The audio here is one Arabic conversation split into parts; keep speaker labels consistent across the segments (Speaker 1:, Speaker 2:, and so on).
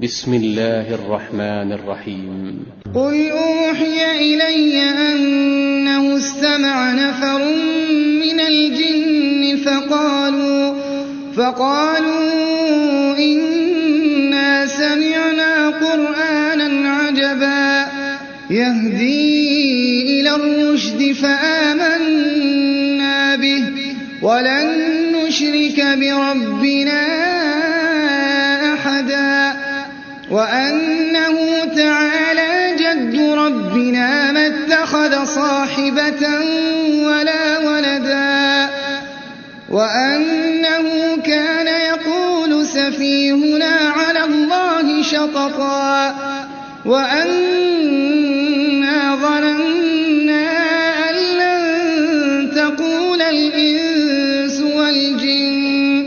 Speaker 1: بسم الله الرحمن الرحيم.
Speaker 2: قل أوحي إلي أنه استمع نفر من الجن فقالوا إنا سمعنا قرآنا عجبا يهدي إلى الرشد فآمنا به ولن نشرك بربنا أحدا وأنه تعالى جد ربنا ما اتخذ صاحبة ولا ولدا وأنه كان يقول سفيهنا على الله شططا وأنا ظننا أن لن تقول الإنس والجن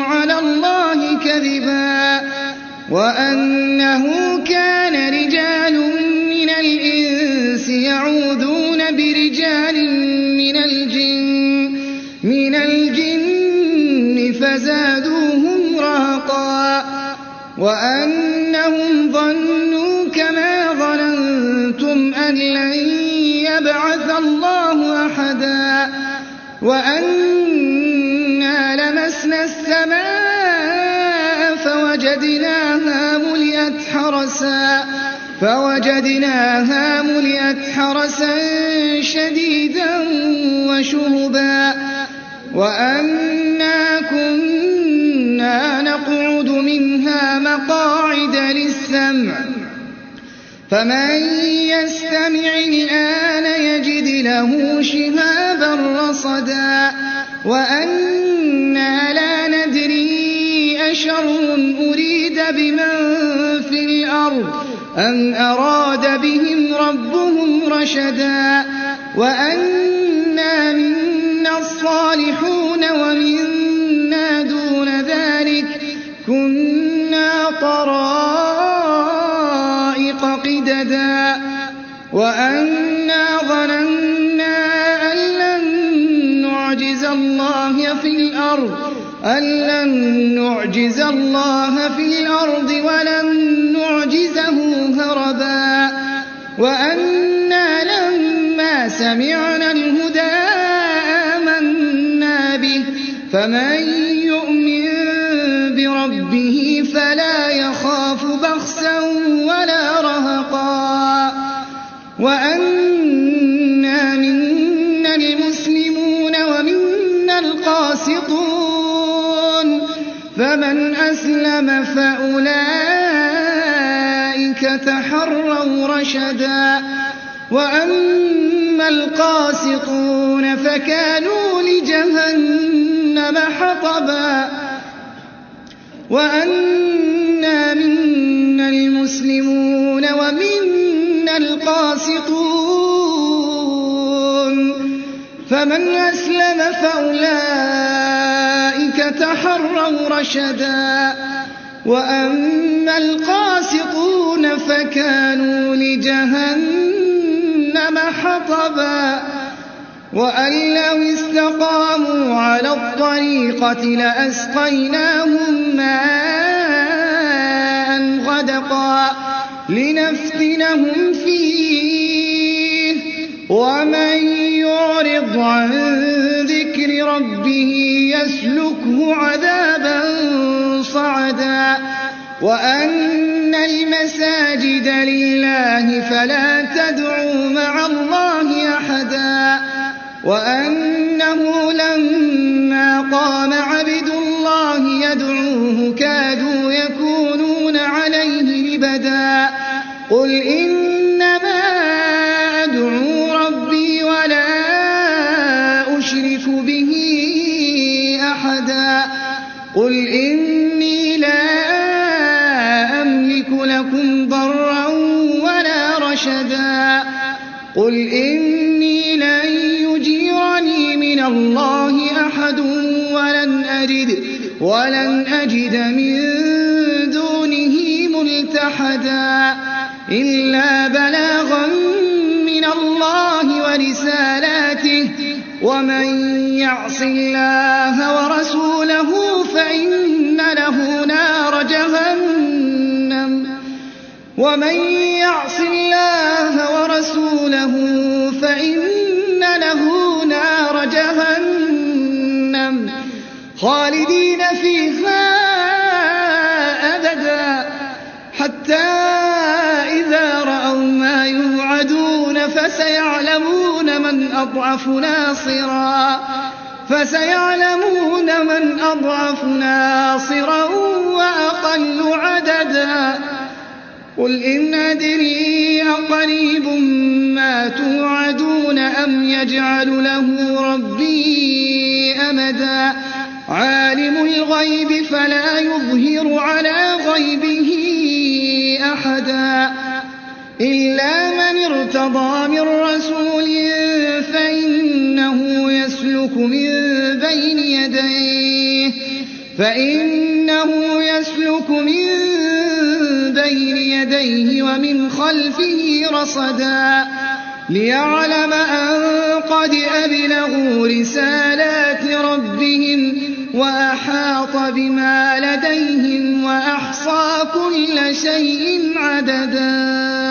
Speaker 2: على الله كذبا وأنه كان رجال من الإنس يعوذون برجال من الجن فزادوهم رهقا وأنهم ظنوا كما ظننتم أن لن يبعث الله أحدا وأنا لمسنا السماء فوجدناها ملئت حرسا شديدا وشهبا وأنا كنا نقعد منها مقاعد للسمع فمن يستمع الآن يجد له شهابا رصدا وأنا لا ندري أشر أريد بمن في الأرض أم أراد بهم ربهم رشدا وأنا منا الصالحون ومنا دون ذلك كنا طرائق قددا وأنا ظننا أن لن نعجز الله في الأرض ولن نعجزه هربا وأنا لما سمعنا الهدى آمنا به فمن يؤمن بربه فلا يخاف بخسا ولا رهقا وأنا منا المسلمون ومنا القاسطون فمن أسلم فأولئك تحروا رشدا وأما القاسطون فكانوا لجهنم حطبا وأنا منا المسلمون ومنا القاسطون فمن أسلم فأولئك تحروا رشدا وأما القاسطون فكانوا لجهنم حطبا وأن لو استقاموا على الطريقة لأسقيناهم ماء غدقا لنفتنهم فيه ومن يعرض عن ذكر ربه يسلكه عذابا صعدا وأن المساجد لله فلا تدعوا مع الله أحدا وأنه لما قام عبد الله يدعوه كادوا يكونون عليه لبدا قل إنما أدعو ربي ولا أشرك به أحدا قل إني لا أملك لكم ضرا ولا رشدا قل إني لن يجيرني من الله أحد ولن أجد من دونه ملتحدا إلا بلاغا من الله ورسالاته ومن يعص الله ورسوله فإن له نار جهنم خالدين فيها أبدا حتى إذا رأوا ما يوعدون فسيعلمون من أضعف ناصرا وأقل عددا قل إن أدري أقريب ما توعدون أم يجعل له ربي أمدا عالم الغيب فلا يظهر على غيبه أحدا إلا من ارتضى من رسول فإنه يسلك من بين يديه ومن خلفه رصدا ليعلم أن قد أبلغوا رسالات ربهم وأحاط بما لديهم وأحصى كل شيء عددا.